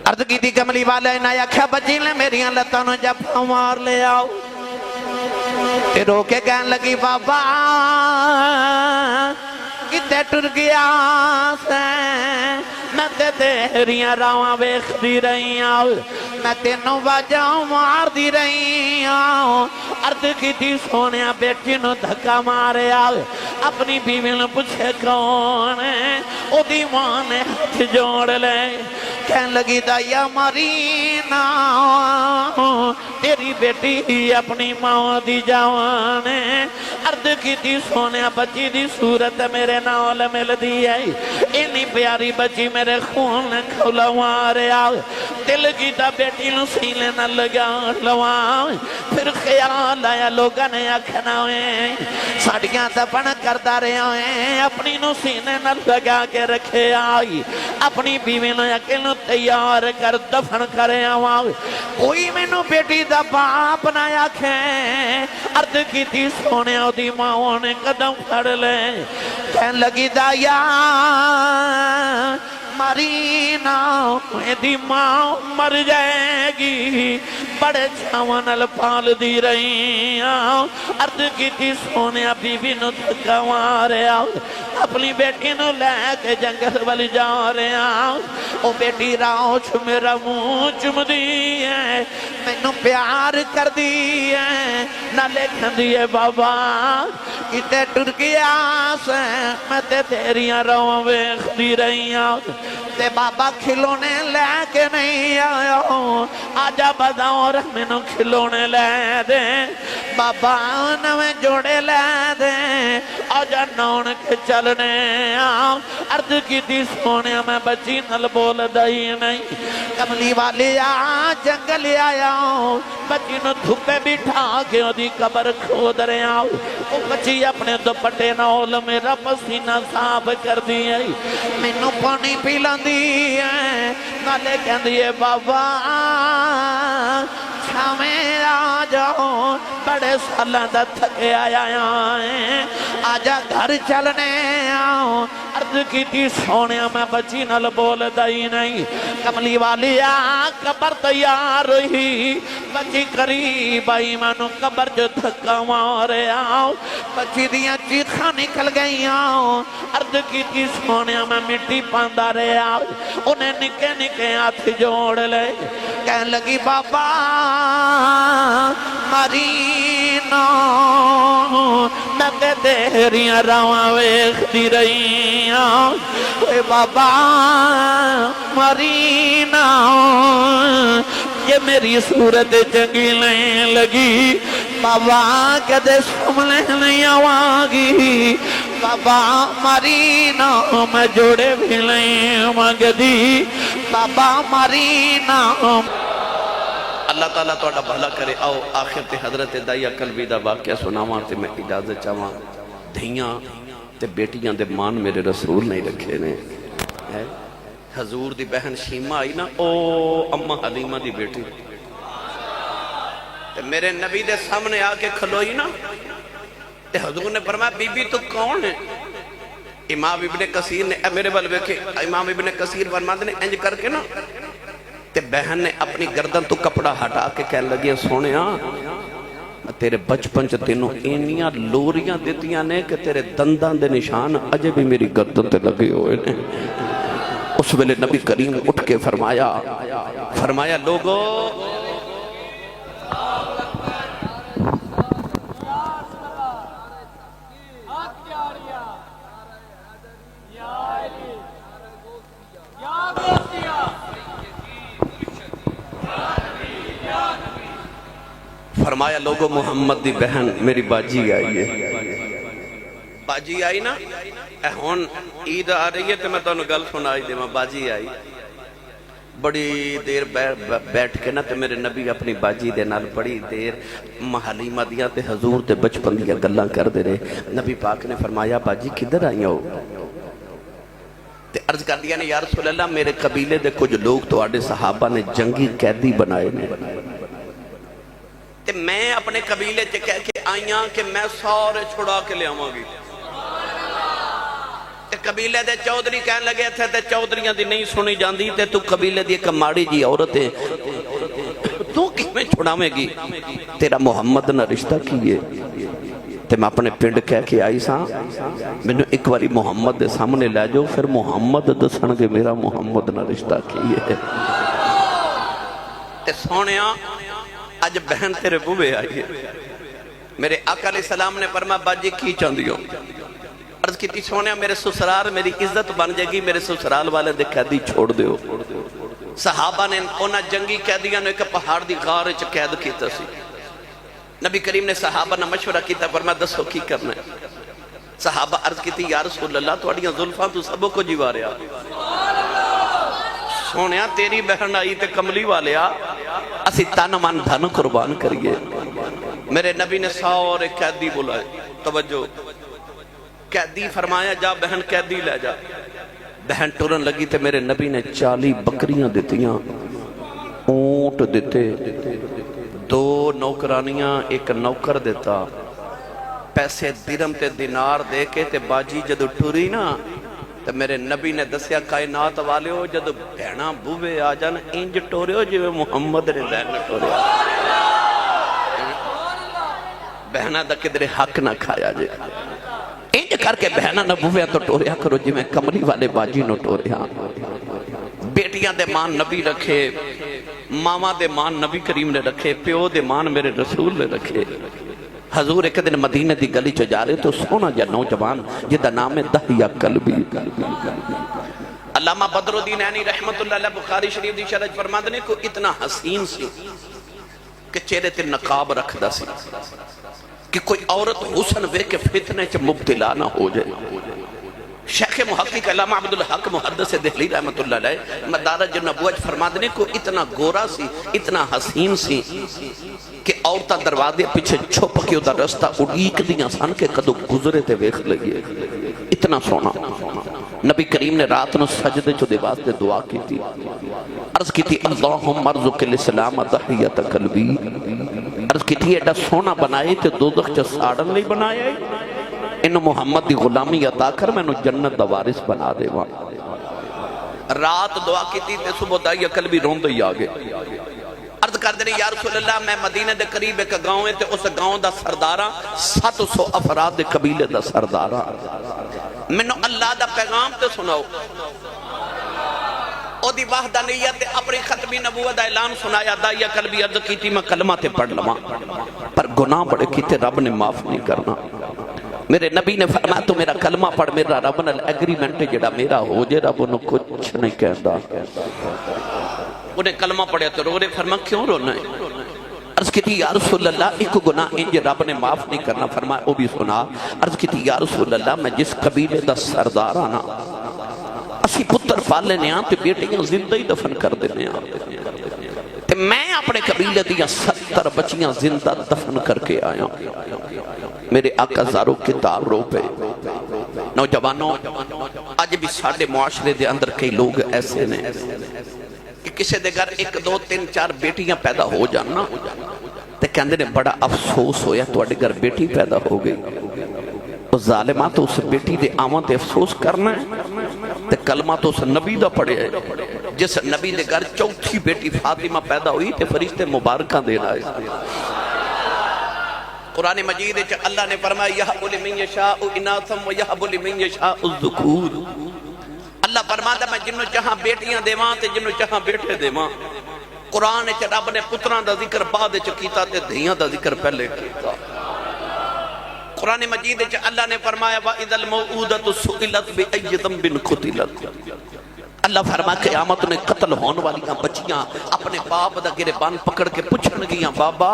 عرض کی تھی کملی والے نہ آکھیا بچی نے میریاں لتاں نو جفا مار لے آؤ تے رو کے کہن لگی بابا کتے ٹر گیا سے میں تے تیریاں راواں ویکھدی رہی ہوں میں تینوں واجاں مار دی رہی ہوں عرض کی تھی سونیا بیٹی نو دھکا ماریا اپنی بیوی نے پوچھے کون ہے او دی ماں نے ہاتھ جوڑ لے کہن لگی دایا مرینا تیری بیٹی اپنی ماں دی جوان ہے عرض کی تھی سونیا بچی دی صورت میرے نال مل دی ہے انی پیاری بچی میرے خون نے کھولا ماریا دل کی تا بیٹی نو سینے نہ لگا لوا پھر خیال آیا لوگاں نے آکھنا ہوئے ساڑیاں دفن کردہ رہے ہوئے اپنی نو سینے نہ لگا کے رکھے آئی اپنی بیوی نو یقین تیار کر دفن کرے آواں کوئی میں نو بیٹی دا باپ نہ آکھے عرض کی تھی سونے دی ماں نے قدم پھڑ لے کہن لگی دایا مرینا دی ماں مر جائے گی بڑے چھاوانل پال دی رہی عرض کی تھی سونے بی بی نو دھکا مارے اپنی بیٹی نو لے کے جنگل والی جا رہے او بیٹی راؤچ میرا منہ چم دی ہے میں نو پیار کر دی ہے نہ لکھن دیئے بابا کتے ٹر گیا سے میں تے تیریاں روں ویخ دی رہی تے بابا کھلونے لے کے نہیں آیا آجا بداور میں نو کھلونے لے دے بابا نویں جوڑے لے دے آجا نون کے چلنے عرض کی تھی سونے میں بچی نل بول دائی نہیں کملی والی جنگل آیا بچی نو دھوپے بٹھا کے دی قبر کھود رہے وہ بچی اپنے دوپٹے نول میرا پسینہ صاف کر دی ہے میں نو پانی پیلن دی ہے نالے کہن دیئے بابا چھامیں آ جاؤ بڑے سالہ دا تھکے آیا ہے آجا گھر چلنے آؤ عرض کی تھی سونیا میں بچی نل بول دائی نہیں کملی والی قبر تیار ہوئی بچی قریب آئی مانو قبر جو دھکا مارے آؤ بچی دیاں چیخاں نکل گئی آؤ عرض کی تھی سونیا میں مٹی پاندہ رہے آؤ انہیں نکے نکے ہاتھ جوڑ لے کہن لگی بابا مرینا میں تے تیریاں راواں ویکھ دی رہی اے بابا مرینا یہ میری صورت چنگی نہیں لگی بابا کدے سملے نہیں آواگی بابا مرینا میں جوڑے بھی نہیں مانگ دی بابا مرینا اللہ تعالیٰ تو اڈا بھلا کرے آؤ آخر تے حضرت دائیہ قلبی دا واقعہ سناواں تے میں اجازت چاہواں دھیاں تے بیٹیاں دے مان میرے رسول نہیں رکھے نے حضور دی بہن شیمہ آئی نا او اممہ حلیمہ دی بیٹی تے میرے نبی دے سامنے آکے کھلوئی نا تے حضور نے فرمایا بی بی تو کون ہے امام ابن کثیر نے میرے بلوے کے امام ابن کثیر فرماتے نے انج کر کے نا تے بہن نے اپنی گردن تو کپڑا ہٹا کے کہنے لگی سونے تیرے بچپن چ تینوں اینیاں لوریاں دیتیاں نے کہ تیرے دندان دے نشان اجے بھی میری گردن تے لگے ہوئے نے اس ویلے نبی کریم اٹھ کے فرمایا لوگو فرمایا لوگو محمد دی بہن میری باجی آئی ہے باجی آئی نا ہون عید آ رہی ہے تو میں تو گل سنائی دے میں باجی آئی بڑی دیر بیٹھ کے نا تو میرے نبی اپنی باجی دے نال بڑی دیر حلیمہ دیاں تے حضور تے بچپن دیاں گلاں کر دے رہے نبی پاک نے فرمایا باجی کدھر آئی ہو تے عرض کر دیا نے یا رسول اللہ میرے قبیلے دے کچھ لوگ تو آڑے صحابہ نے جنگی قیدی بنائے نے تے میں اپنے قبیلے چے کہہ کے آئیاں کہ میں سارے چھڑا کے لے آواں گی تے قبیلے دے چودھری کہنے لگے تھے تے چودھریاں دی نہیں سنی جاندی تے تو قبیلے دی ایک ماڑی جی عورت ہے تو کیویں چھڑاویں گی تیرا محمد نہ رشتہ کیے تے میں اپنے پنڈ کہہ کے آئی ساں مینوں ایک واری محمد دے سامنے لے جاؤ پھر محمد دسن گے میرا محمد نہ رشتہ کیے تے سونیا اج بہن تیرے بوے آئی ہے میرے آقا علیہ السلام نے فرمایا باجی کی چاندی ہو عرض کی سونیا میرے سسرال میری عزت بن جائے گی میرے سسرال والے دے قیدی چھوڑ دیو صحابہ نے انہاں جنگی قیدیاں نے ایک پہاڑ دی غار وچ قید کیتا سی نبی کریم نے صحابہ نے مشورہ کیتا فرمایا دسو کی کرنا ہے صحابہ عرض کیتی یا رسول اللہ تواڈیاں زلفاں تو سبوں کو جیوا رہا سونیا تیری بہن آئی تے کملی والیا اسی تن من دھن قربان کریے میرے نبی نے سارے قیدی بلائے توجہ قیدی فرمایا جا بہن قیدی لے جا بہن ٹرن لگی تے میرے نبی نے 40 بکریاں دیتیاں اونٹ دیتے 2 نوکرانیاں ایک نوکر دیتا پیسے درم تے دینار دے کے تے باجی جدو ٹوری نا تے میرے نبی نے دسیا کائنات والے ہو جدو بہنا بوے آ جان انج ٹورے ہو جو محمد نے بہن ٹورے بہنا دا کدھر حق نہ کھایا جے انج کر کے بہنا نہ بوے تو ٹوریا کرو جی میں کملی والے باجی نو ٹوریا بیٹیاں دے مان نبی رکھے ماما دے مان نبی کریم نے رکھے پیو دے مان میرے رسول نے رکھے حضور ایک دن مدینہ دی گلی چ جا رہے تو سونا جا نوجوان جدا نام ہے دہیا قلبی علامہ بدر الدین عینی رحمت اللہ علیہ بخاری شریف دی شرح فرماتے ہیں کہ اتنا حسین سی کہ چہرے تے نقاب رکھدا سی کہ کوئی عورت حسن وے کے فتنے چ مبتلا نہ ہو جائے شیخ محقق علامہ عبدالحق محدث دہلی رحمت اللہ علیہ مدارج النبوۃ فرماتے ہیں کہ اتنا گورا سی اتنا حسین سی کہ عورتاں دروازے پیچھے چھپ کے دا رستہ اڑیک دیاں سن کے کدو گزرے تے ویکھ لگے اتنا سونا نبی کریم نے رات نو سجدے چ دے واسطے دعا کیتی عرض کیتی اللہم ارزق الاسلام تحیت قلبی عرض کیتی ایڈا سونا بنائے تے دوزخ چ ساڑن نہیں بنایا ان محمد دی غلامی عطا کر میں نو جنت دا وارث بنا دے وہاں رات دعا کیتی تے صبح دائی قلبی روندے ہی آگے عرض کر دے یا رسول اللہ میں مدینہ دے قریب ایک گاؤں ہے تے اس گاؤں دا سردارہ 700 افراد دے قبیلے دا سردارہ منو اللہ دا پیغام تے سناؤ او دی وحدانیت اپنی ختمی نبوت دا اعلان سنایا دائی قلبی عرض کیتی میں کلمہ تے پڑھ لواں پر گناہ بڑے کیتے رب نے معاف نہیں کرنا میرے نبی نے فرمایا تو میرا کلمہ پڑھ میرا رب نال ایگریمنٹ جڑا میرا ہو جے رب انہوں کچھ نہیں کہندا انہیں کلمہ پڑھیا تو رو رہے فرمایا کیوں رونا ہے عرض کی تھی یا رسول اللہ ایک گناہ انجے رب نے معاف نہیں کرنا فرمایا وہ بھی سنا عرض کی تھی یا رسول اللہ میں جس قبیلے دا سردار آنا اسی پتر پالے نے آن تے بیٹیاں زندہ ہی دفن کر دینے آن تے میں اپنے قبیلے دیا 70 بچیاں زندہ دفن کر کے آیا میرے آقا زاروں کے تعارف پہ نوجوانوں آج بھی ساڑھے معاشرے دے اندر کئی لوگ ایسے نے کہ کسی دے گھر 1 2 3 4 بیٹیاں پیدا ہو جانا تے کہندے نے بڑا افسوس ہویا تو اڈے گھر بیٹی پیدا ہو گئی وہ ظالمہ تو اس بیٹی دے آمان تے افسوس کرنا ہے تے کلمہ تو اس نبی دا پڑے ہے جس نبی دے گھر 4تھی بیٹی فاطمہ پیدا ہوئی تے فرشتے مبارکہ دینا ہے قرآن مجید اللہ نے فرمایا یہب لمن یشاء اناثا ویہب لمن یشاء الذکور اللہ فرماتا میں جنوں چاہاں بیٹیاں دیواں تے جنوں چاہاں بیٹے دیواں قرآن رب نے پتران دا ذکر بعد کیتا تے دھیاں دا ذکر پہلے کیتا قرآن مجید اللہ نے فرمایا وَإِذَا الْمَوْعُودَةُ سُئِلَتْ بِأَيِّ ذَنبٍ قُتِلَتْ اللہ فرما قیامت نے قتل ہون والیاں بچیاں اپنے باپ دا گریبان پکڑ کے پوچھن گیاں بابا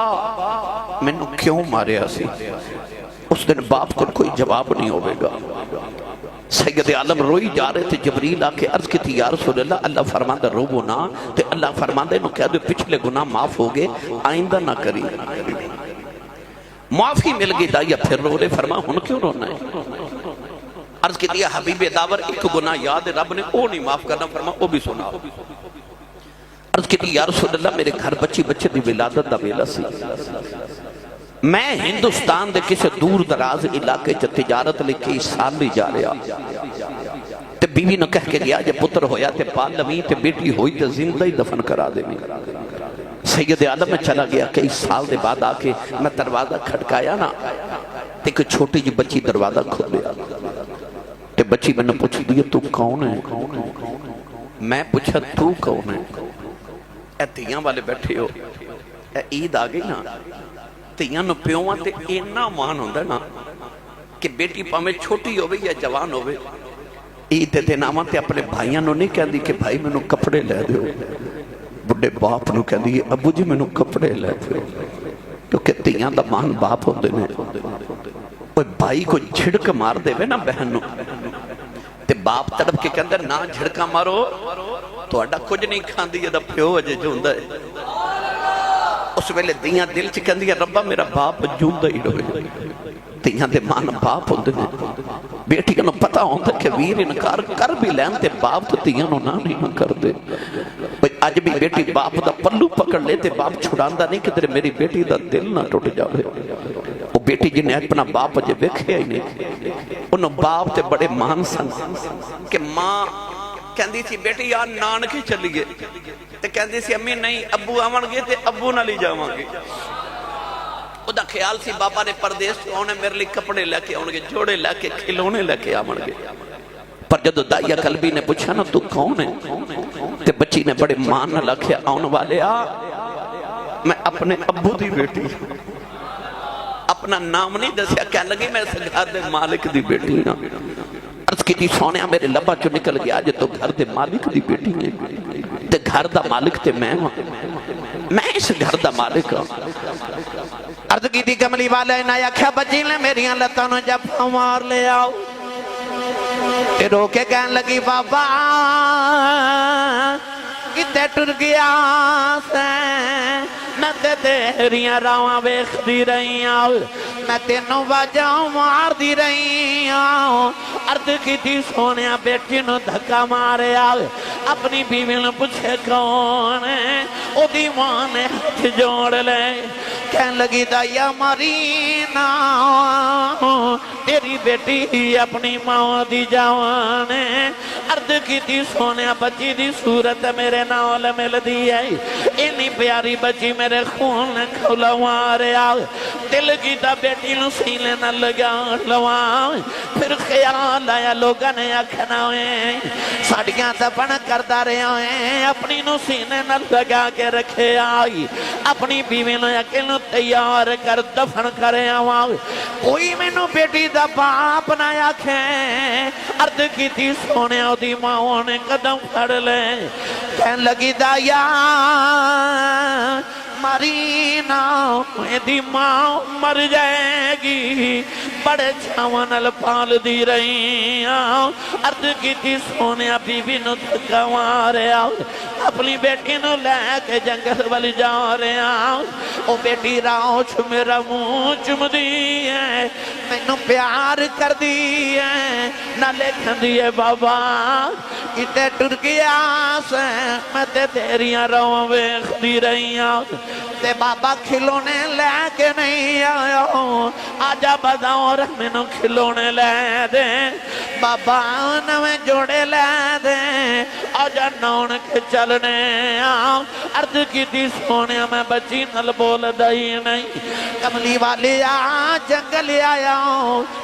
مینوں کیوں ماریا سی اس دن باپ کو کوئی جواب نہیں ہوئے گا سید عالم روئی جا رہے تھے جبریل آ کے عرض کی تھی یا رسول اللہ اللہ فرماندہ روو نا تے اللہ فرماندہ انہوں کہہ دو پچھلے گناہ معاف ہو گئے آئندہ نہ کری معافی مل گئی دائیا پھر رو رہے فرما ہن کیوں رونا ہے عرض کی دیا حبیب داور ایک گناہ یاد رب نے وہ نہیں معاف کرنا فرما وہ بھی سنا عرض کی دیا یا رسول اللہ میرے گھر بچے دی ولادت دا ویلا سی میں ہندوستان دے کسی دور دراز علاقے چ تجارت لے کے سال بھی جا رہا تے بیوی نے کہہ کے گیا جب پتر ہویا تے پال لویں تے بیٹی ہوئی تے زندہ ہی دفن کرا دے. سید عالم میں چلا گیا. کئی سال دے بعد آ کے میں دروازہ کھٹکایا نا تے ایک چھوٹی جی بچی دروازہ کھولیا تے بچی میں نے پوچھ دیا تو کون ہے؟ میں پوچھا تو کون ہے؟ اے تیاں والے بیٹھے ہو، اے عید آ گئی نا، تیاں نو پیوہاں تے اینا مان ہوندہ نا کہ بیٹی پامیں چھوٹی ہوئے یا جوان ہوئے عید دے نامہ تے اپنے بھائیاں نو نہیں کہہ دی کہ بھائی میں نو کپڑے لے دے ہو. بڑے باپ نو کہہ دی ابو جی میں نو کپڑے لے دے ہو، کیونکہ تیاں دا مان باپ ہوندے نے. وہ بھائی کو جھڑک مار دے وے نا بہن نو تے باپ تڑپ کے کہندر نہ جھڑکا مارو تو اڈا کچھ نہیں کھان دی جدہ پیو اجے جوندہ ہے. اس ویلے دیاں دل چکن دیا ربا میرا باپ جوندہ ہی رہے. تیاں دے مان باپ ہوندے نے. بیٹی نو پتا ہوندہ کہ ویر انکار کر بھی لین تے باپ تو تیاں نو نہ کر دے. آج بھی بیٹی باپ دا پلو پکڑ لے تے باپ چھڑاندہ نہیں کہ تیرے میری بیٹی دا دل نہ ٹوٹ جاوے. وہ بیٹی جنہیں اپنا باپ اجے ویکھے ہی نہیں. انہوں باپ تے بڑے مان سن کہ ماں کہندی سی بیٹی یار نانکی چلیے تے کہندی سی امی نہیں ابو آون گے تے ابو نہ لی جاواں گے. اُدھا خیال سی بابا نے پردیس سے آنے میرے لئے کپڑے لے کے آنگے جوڑے لے کے کھلونے لے کے آنگے. پر جدو دائیہ قلبی نے پوچھا نا تو کون ہے تے بچی نے بڑے مان نہ لکھے آن والے میں اپنے ابو دی بیٹی اپنا نام نہیں دسیا کہنے لگی میں اس گھر دے مالک دی بیٹی نا. عرض کی تھی سونے میرے لبا چو نکل گیا جے تو گھر دے مالک دی بیٹی ہے تے گھر دا مالک تے میں اس گھر دا مالک ہوں. عرض کی تھی کملی والے نہ یکھا بچی لے میریاں لتانوں جب ہمار لے آؤ تے رو کے کہن لگی بابا کتے ٹر گیا سے میں تے تیریاں راواں ویکھ دی رہی ہوں میں تینوں واجاں مار دی رہی ہوں. عرض کی تھی سونیا بیٹی نو دھکا مارے آؤ اپنی بیوی نے پوچھے کون ہے او دی ماں نے ہاتھ جوڑ لے کہن لگی دائیا مرینا تیری بیٹی اپنی ماں دی جوان ہے. عرض کی تھی سونیا بچی دی صورت میرے نال مل دی ہے اینی پیاری بچی میرے خون کھولا مارے آؤ دل کی تا بیٹی نو سینے نہ لگا لواں. پھر خیال آیا لوگاں نے آکھنا ہوئے ساڑیاں دپن کردہ رہے ہوئے اپنی نو سینے نہ لگا کے رکھے آئی اپنی بیوی نو یقین تیار کر دفن کرے آواں. کوئی میں نو بیٹی دا باپ نہ آکھیں. عرض کی تھی سونے دی ماں نے قدم پھڑ لے کہن لگی دایا مرینا دی ماں مر جائے گی بڑے چھاونل پال دی رہی آؤ. عرض کی تھی سونے بی بی نو دھکا مارے آؤ اپنی بیٹی نو لے کے جنگل والی جا رہے آؤ. او بیٹی راؤ چھ میرا منہ چم دی ہے میں نو پیار کر دی ہے نہ لکھن دیئے بابا کتے ٹر گیا سے میں تے تیریاں روں ویخ دی رہی آؤ تے بابا کھلونے لے کے نہیں آیا آجا بدور میں نو کھلونے لے دے بابا نویں جوڑے لے دے آجا نون کے چلنے آؤ. عرض کی تھی سونے میں بچی نل بول دائی نہیں کملی والی جنگل آیا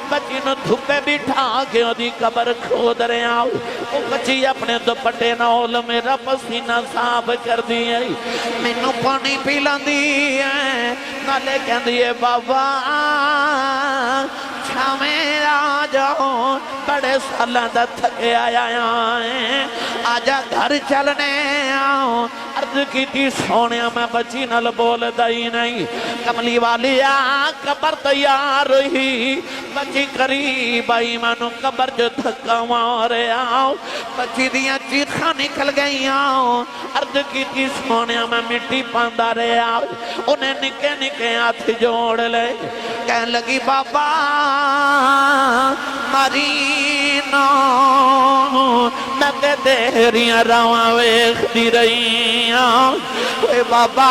بچی نو دھوپے بٹھا کے دی قبر کھود رہے آؤ. وہ بچی اپنے دوپٹے نول میرا پسینہ صاف کر دیئے میں نو پانی پیلان دیئے نالے کہن دیئے بابا چھامیں آ جاؤ بڑے سالہ دا تھکے آیا ہے آجا گھر چلنے آؤ. عرض کی تھی سونیا میں بچی نل بول دائی نہیں کملی والی قبر تیار ہوئی بچی قریب آئی منو قبر جو دھکا مارے آؤ بچی دیاں چیخاں نکل گئی آؤ. عرض کی تھی سونیا میں مٹی پاندہ رہے آؤ انہیں نکے نکے ہاتھ جوڑ لے کہن لگی بابا مرینا میں تے تیریاں راواں ویکھ دی رہی ہوں اے بابا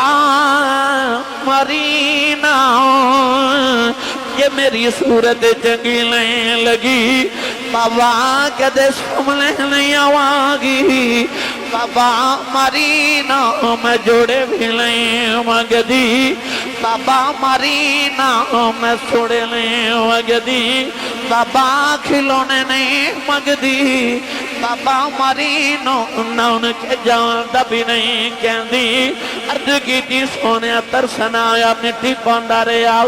مرینا یہ میری صورت چنگی نہیں لگی بابا کدے سملے نہیں آواگی بابا ماری نا میں جوڑے بھی نہیں مگدی بابا ماری نا میں سوڑے نہیں مگدی بابا کھلونے نہیں مگدی بابا ماری نو نہ ان کے جان بھی نہیں کہندی عرض کی تھی سونے ترسنا آیا مٹی پوندا رہا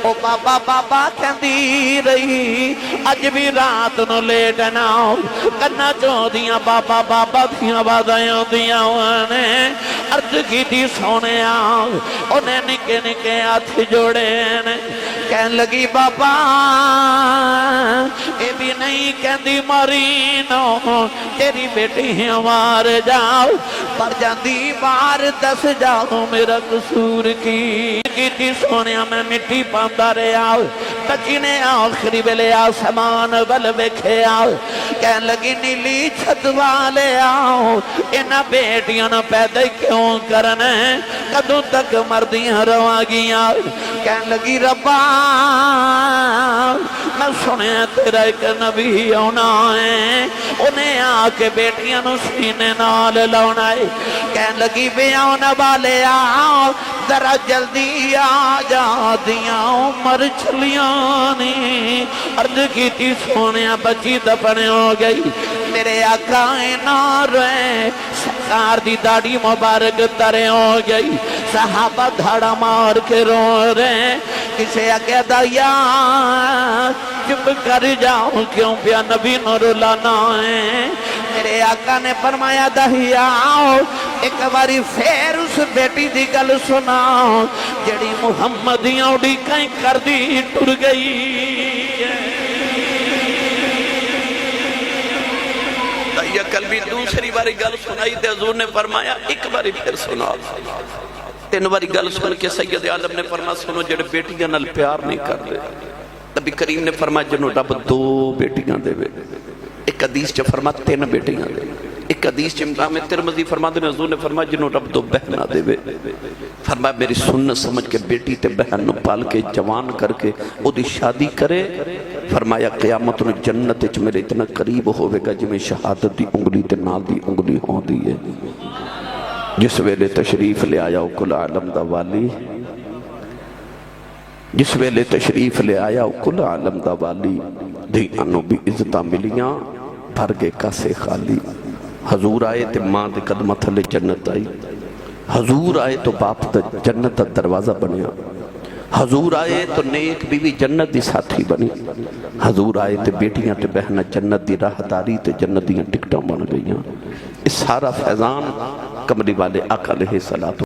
او بابا بابا کہندی رہی اج بھی رات نو لیٹ نہ کنا چو دیاں بابا بابا دیاں بادایاں دیاں وانے عرض کی تھی سونے انہیں نکے نکے ہاتھ جوڑے کہن لگی بابا اے بھی نہیں کہندی ماری نو تیری بیٹی ہمار جاؤ پر جاندی بار دس جاؤ میرا قصور کی تھی سونیا میں مٹی پاندا رہا بچی نے آخری بلے آسمان بل بکھے آؤ کہن لگی نیلی چھت والے آؤ انہا بیٹیاں نہ پیدا کیوں کرنے کدوں تک مردیاں رواگیاں کہن لگی ربا میں سنے تیرا ایک نبی ہونا ہے انہیں آکے بیٹیاں نو سینے نال لاؤنا ہے کہن لگی بے آنا والے آؤ ذرا جلدی آ جا دیاں عمر چھلیانی عرض کی تھی سونیا بچی دفنے ہو گئی میرے آقا نہ روئے سرکار دی داڑھی مبارک ترے ہو گئی صحابہ دھاڑا مار کے رو رہے کسے آگے دایا چپ کر جاؤں کیوں پیا نبی نور لانا ہے میرے آقا نے فرمایا دہیا ایک باری پھر اس بیٹی دی گل سنا جڑی محمدیاں اڑی کہیں کر دی ٹر گئی دائیا قلبی دوسری باری گل سنائی تے حضور نے فرمایا ایک باری پھر سنا تین باری گل سن کے سید عالم نے فرمایا سنو جڑے بیٹیاں نال پیار نہیں کر دے نبی کریم نے فرمایا جنہوں رب دو بیٹیاں دے وے ایک حدیث چا فرمایا تین بیٹیاں دے ایک حدیث چا امام ترمذی فرمایا دے حضور نے فرمایا جنہوں رب دو بہنہ دے وے فرمایا میری سنت سمجھ کے بیٹی تے بہن نو پال کے جوان کر کے او دی شادی کرے فرمایا قیامت نو جنت چ میرے اتنا قریب ہوئے گا جی میں شہادت دی انگلی تے نال دی انگلی ہوں دی ہے جس ویلے تشریف لے آیا کل عالم دا والی جس ویلے تشریف لے آیا کل عالم دا والی دی انو بھی عزتہ ملیاں بھر گے کاسے خالی حضور آئے تے ماں دے قدمہ تھلے جنت آئی حضور آئے تو باپ دا جنت دا دروازہ بنیا حضور آئے تو نیک بیوی جنت دی ساتھی بنی حضور آئے تے بیٹیاں تے بہنہ جنت دی راہ داری تے جنت دیاں ٹکٹاں بن گئیاں اس سارا فیضان کمری والے آقا علیہ الصلوۃ